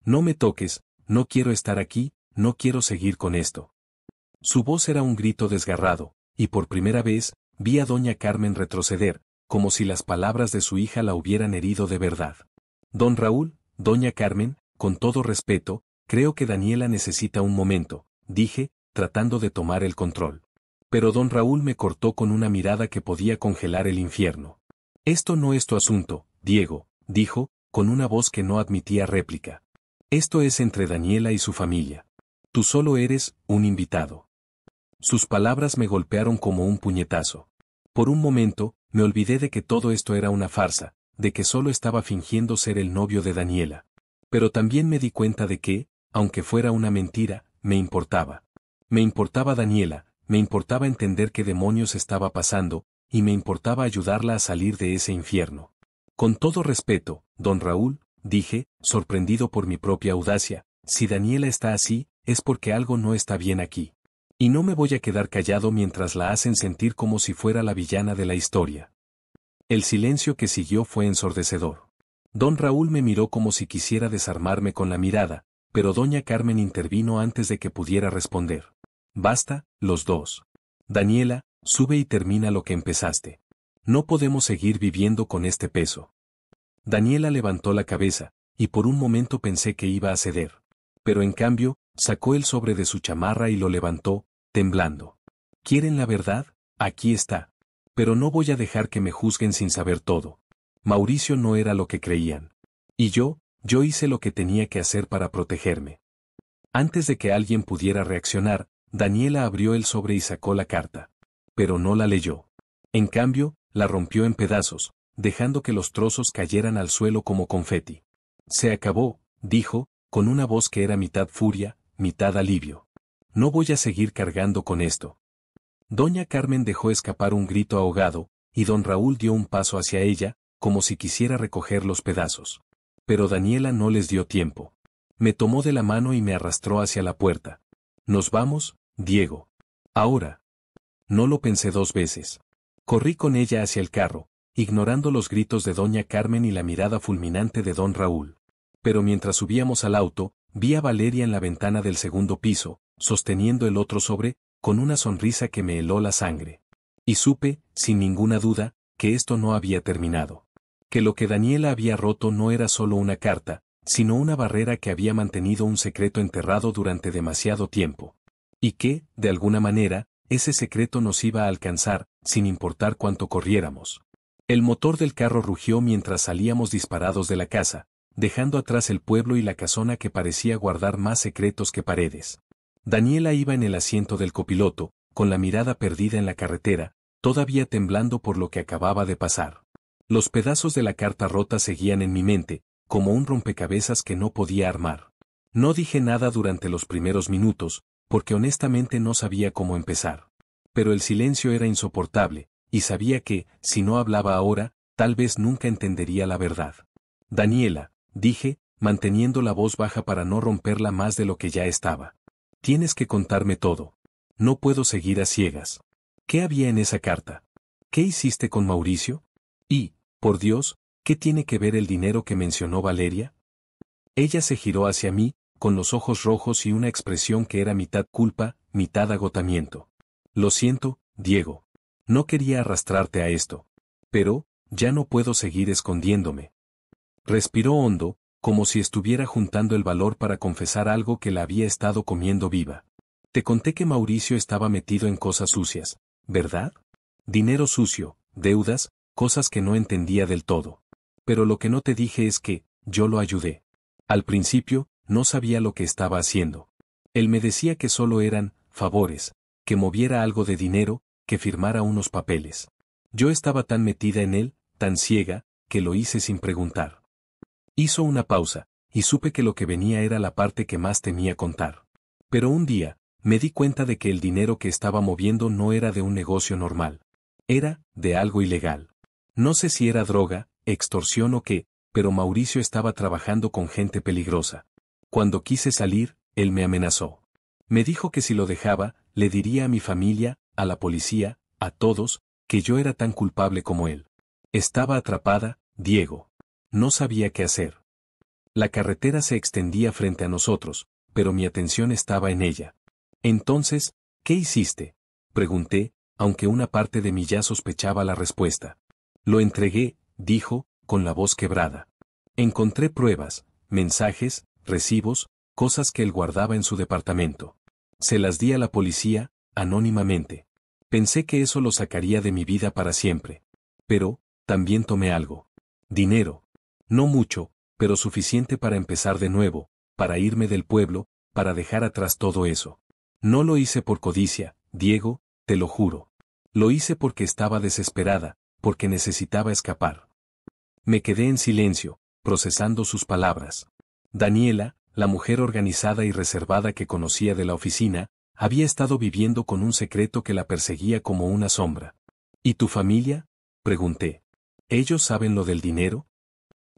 No me toques, no quiero estar aquí, no quiero seguir con esto. Su voz era un grito desgarrado, y por primera vez, vi a doña Carmen retroceder, como si las palabras de su hija la hubieran herido de verdad. Don Raúl, doña Carmen, con todo respeto, creo que Daniela necesita un momento, dije, tratando de tomar el control. Pero don Raúl me cortó con una mirada que podía congelar el infierno. Esto no es tu asunto, Diego, dijo, con una voz que no admitía réplica. Esto es entre Daniela y su familia. Tú solo eres un invitado. Sus palabras me golpearon como un puñetazo. Por un momento, me olvidé de que todo esto era una farsa, de que solo estaba fingiendo ser el novio de Daniela. Pero también me di cuenta de que, aunque fuera una mentira, me importaba. Me importaba Daniela, me importaba entender qué demonios estaba pasando, y me importaba ayudarla a salir de ese infierno. Con todo respeto, don Raúl, dije, sorprendido por mi propia audacia, si Daniela está así, es porque algo no está bien aquí. Y no me voy a quedar callado mientras la hacen sentir como si fuera la villana de la historia. El silencio que siguió fue ensordecedor. Don Raúl me miró como si quisiera desarmarme con la mirada, pero doña Carmen intervino antes de que pudiera responder. Basta, los dos. Daniela, sube y termina lo que empezaste. No podemos seguir viviendo con este peso. Daniela levantó la cabeza, y por un momento pensé que iba a ceder. Pero en cambio, sacó el sobre de su chamarra y lo levantó, temblando. ¿Quieren la verdad? Aquí está. Pero no voy a dejar que me juzguen sin saber todo. Mauricio no era lo que creían. Y yo hice lo que tenía que hacer para protegerme. Antes de que alguien pudiera reaccionar, Daniela abrió el sobre y sacó la carta. Pero no la leyó. En cambio, la rompió en pedazos, dejando que los trozos cayeran al suelo como confeti. Se acabó, dijo, con una voz que era mitad furia, mitad alivio. No voy a seguir cargando con esto. Doña Carmen dejó escapar un grito ahogado, y don Raúl dio un paso hacia ella, como si quisiera recoger los pedazos. Pero Daniela no les dio tiempo. Me tomó de la mano y me arrastró hacia la puerta. Nos vamos, Diego. Ahora. No lo pensé dos veces. Corrí con ella hacia el carro, ignorando los gritos de doña Carmen y la mirada fulminante de don Raúl. Pero mientras subíamos al auto, vi a Valeria en la ventana del segundo piso, sosteniendo el otro sobre, con una sonrisa que me heló la sangre. Y supe, sin ninguna duda, que esto no había terminado. Que lo que Daniela había roto no era solo una carta, sino una barrera que había mantenido un secreto enterrado durante demasiado tiempo. Y que, de alguna manera, ese secreto nos iba a alcanzar, sin importar cuánto corriéramos. El motor del carro rugió mientras salíamos disparados de la casa, dejando atrás el pueblo y la casona que parecía guardar más secretos que paredes. Daniela iba en el asiento del copiloto, con la mirada perdida en la carretera, todavía temblando por lo que acababa de pasar. Los pedazos de la carta rota seguían en mi mente, como un rompecabezas que no podía armar. No dije nada durante los primeros minutos, porque honestamente no sabía cómo empezar. Pero el silencio era insoportable, y sabía que, si no hablaba ahora, tal vez nunca entendería la verdad. Daniela, dije, manteniendo la voz baja para no romperla más de lo que ya estaba. Tienes que contarme todo. No puedo seguir a ciegas. ¿Qué había en esa carta? ¿Qué hiciste con Mauricio? Y, por Dios, ¿Qué tiene que ver el dinero que mencionó Valeria? Ella se giró hacia mí, con los ojos rojos y una expresión que era mitad culpa, mitad agotamiento. Lo siento, Diego. No quería arrastrarte a esto. Pero, ya no puedo seguir escondiéndome. Respiró hondo, como si estuviera juntando el valor para confesar algo que la había estado comiendo viva. Te conté que Mauricio estaba metido en cosas sucias, ¿verdad? Dinero sucio, deudas, cosas que no entendía del todo. Pero lo que no te dije es que, yo lo ayudé. Al principio, no sabía lo que estaba haciendo. Él me decía que solo eran favores, que moviera algo de dinero, que firmara unos papeles. Yo estaba tan metida en él, tan ciega, que lo hice sin preguntar. Hizo una pausa, y supe que lo que venía era la parte que más temía contar. Pero un día, me di cuenta de que el dinero que estaba moviendo no era de un negocio normal. Era, de algo ilegal. No sé si era droga, extorsión o qué, pero Mauricio estaba trabajando con gente peligrosa. Cuando quise salir, él me amenazó. Me dijo que si lo dejaba, le diría a mi familia, a la policía, a todos, que yo era tan culpable como él. Estaba atrapada, Diego. No sabía qué hacer. La carretera se extendía frente a nosotros, pero mi atención estaba en ella. Entonces, ¿qué hiciste? Pregunté, aunque una parte de mí ya sospechaba la respuesta. Lo entregué, dijo, con la voz quebrada. Encontré pruebas, mensajes, recibos, cosas que él guardaba en su departamento. Se las di a la policía, anónimamente. Pensé que eso lo sacaría de mi vida para siempre. Pero, también tomé algo. Dinero. No mucho, pero suficiente para empezar de nuevo, para irme del pueblo, para dejar atrás todo eso. No lo hice por codicia, Diego, te lo juro. Lo hice porque estaba desesperada, porque necesitaba escapar. Me quedé en silencio, procesando sus palabras. Daniela, la mujer organizada y reservada que conocía de la oficina, había estado viviendo con un secreto que la perseguía como una sombra. ¿Y tu familia? Pregunté. ¿Ellos saben lo del dinero?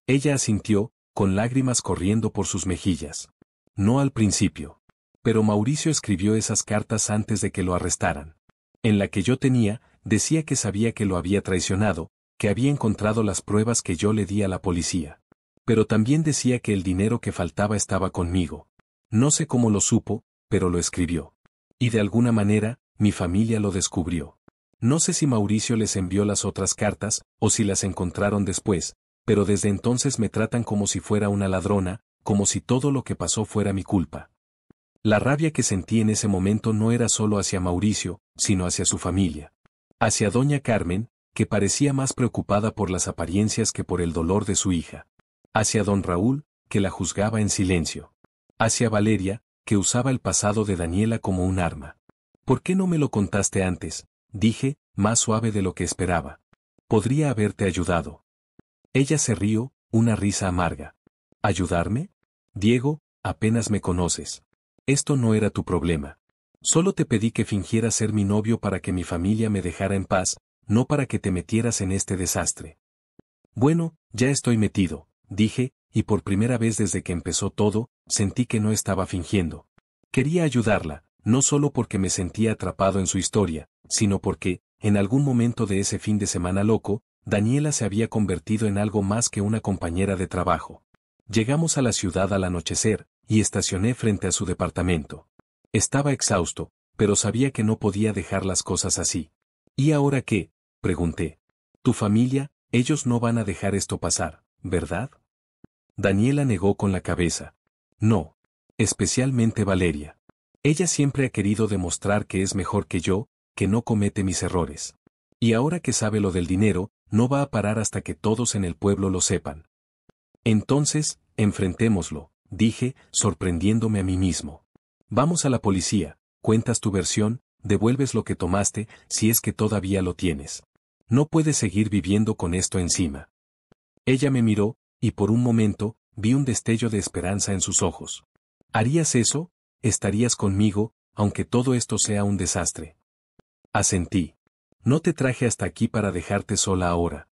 Ella asintió, con lágrimas corriendo por sus mejillas. No al principio. Pero Mauricio escribió esas cartas antes de que lo arrestaran. En la que yo tenía, decía que sabía que lo había traicionado, que había encontrado las pruebas que yo le di a la policía. Pero también decía que el dinero que faltaba estaba conmigo. No sé cómo lo supo, pero lo escribió. Y de alguna manera, mi familia lo descubrió. No sé si Mauricio les envió las otras cartas, o si las encontraron después, pero desde entonces me tratan como si fuera una ladrona, como si todo lo que pasó fuera mi culpa. La rabia que sentí en ese momento no era solo hacia Mauricio, sino hacia su familia. Hacia doña Carmen, que parecía más preocupada por las apariencias que por el dolor de su hija. Hacia don Raúl, que la juzgaba en silencio. Hacia Valeria, que usaba el pasado de Daniela como un arma. ¿Por qué no me lo contaste antes? Dije, más suave de lo que esperaba. Podría haberte ayudado. Ella se rió, una risa amarga. ¿Ayudarme? Diego, apenas me conoces. Esto no era tu problema. Solo te pedí que fingieras ser mi novio para que mi familia me dejara en paz, no para que te metieras en este desastre. Bueno, ya estoy metido, dije, y por primera vez desde que empezó todo, sentí que no estaba fingiendo. Quería ayudarla, no solo porque me sentía atrapado en su historia, sino porque, en algún momento de ese fin de semana loco, Daniela se había convertido en algo más que una compañera de trabajo. Llegamos a la ciudad al anochecer, y estacioné frente a su departamento. Estaba exhausto, pero sabía que no podía dejar las cosas así. ¿Y ahora qué? Pregunté. Tu familia, ellos no van a dejar esto pasar, ¿verdad? Daniela negó con la cabeza. No. Especialmente Valeria. Ella siempre ha querido demostrar que es mejor que yo, que no comete mis errores. Y ahora que sabe lo del dinero, no va a parar hasta que todos en el pueblo lo sepan. Entonces, enfrentémoslo, dije, sorprendiéndome a mí mismo. Vamos a la policía, cuentas tu versión, devuelves lo que tomaste, si es que todavía lo tienes. No puedes seguir viviendo con esto encima. Ella me miró, y por un momento, vi un destello de esperanza en sus ojos. ¿Harías eso? ¿Estarías conmigo, aunque todo esto sea un desastre? Asentí. No te traje hasta aquí para dejarte sola ahora.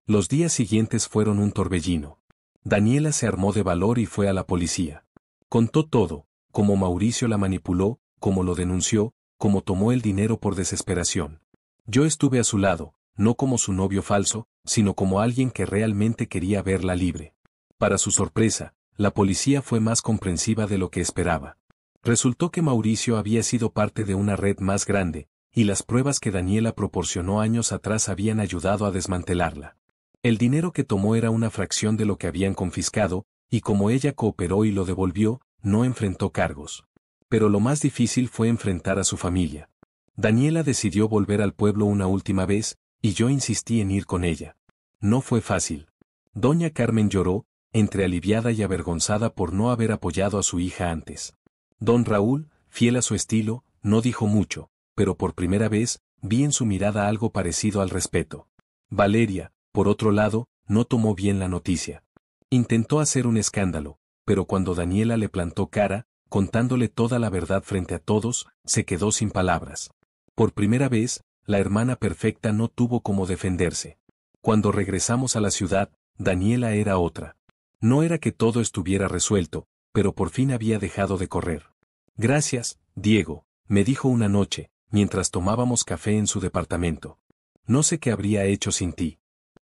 Los días siguientes fueron un torbellino. Daniela se armó de valor y fue a la policía. Contó todo, cómo Mauricio la manipuló, cómo lo denunció, cómo tomó el dinero por desesperación. Yo estuve a su lado, no como su novio falso, sino como alguien que realmente quería verla libre. Para su sorpresa, la policía fue más comprensiva de lo que esperaba. Resultó que Mauricio había sido parte de una red más grande, y las pruebas que Daniela proporcionó años atrás habían ayudado a desmantelarla. El dinero que tomó era una fracción de lo que habían confiscado, y como ella cooperó y lo devolvió, no enfrentó cargos. Pero lo más difícil fue enfrentar a su familia. Daniela decidió volver al pueblo una última vez, y yo insistí en ir con ella. No fue fácil. Doña Carmen lloró, entre aliviada y avergonzada por no haber apoyado a su hija antes. Don Raúl, fiel a su estilo, no dijo mucho, pero por primera vez, vi en su mirada algo parecido al respeto. Valeria, por otro lado, no tomó bien la noticia. Intentó hacer un escándalo, pero cuando Daniela le plantó cara, contándole toda la verdad frente a todos, se quedó sin palabras. Por primera vez, la hermana perfecta no tuvo cómo defenderse. Cuando regresamos a la ciudad, Daniela era otra. No era que todo estuviera resuelto, pero por fin había dejado de correr. Gracias, Diego, me dijo una noche, mientras tomábamos café en su departamento. No sé qué habría hecho sin ti.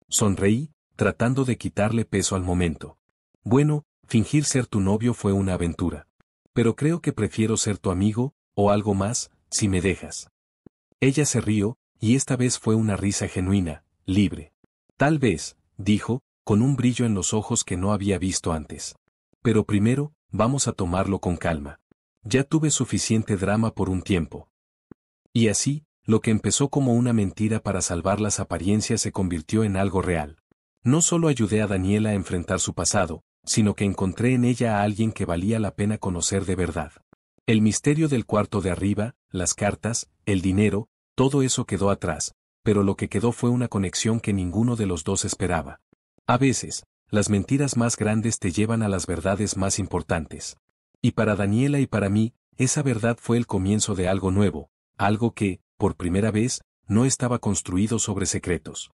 Sonreí, tratando de quitarle peso al momento. Bueno, fingir ser tu novio fue una aventura. Pero creo que prefiero ser tu amigo, o algo más, si me dejas. Ella se rió, y esta vez fue una risa genuina, libre. Tal vez, dijo, con un brillo en los ojos que no había visto antes. Pero primero, vamos a tomarlo con calma. Ya tuve suficiente drama por un tiempo. Y así, lo que empezó como una mentira para salvar las apariencias se convirtió en algo real. No solo ayudé a Daniela a enfrentar su pasado, sino que encontré en ella a alguien que valía la pena conocer de verdad. El misterio del cuarto de arriba, las cartas, el dinero, todo eso quedó atrás, pero lo que quedó fue una conexión que ninguno de los dos esperaba. A veces, las mentiras más grandes te llevan a las verdades más importantes. Y para Daniela y para mí, esa verdad fue el comienzo de algo nuevo, algo que, por primera vez, no estaba construido sobre secretos.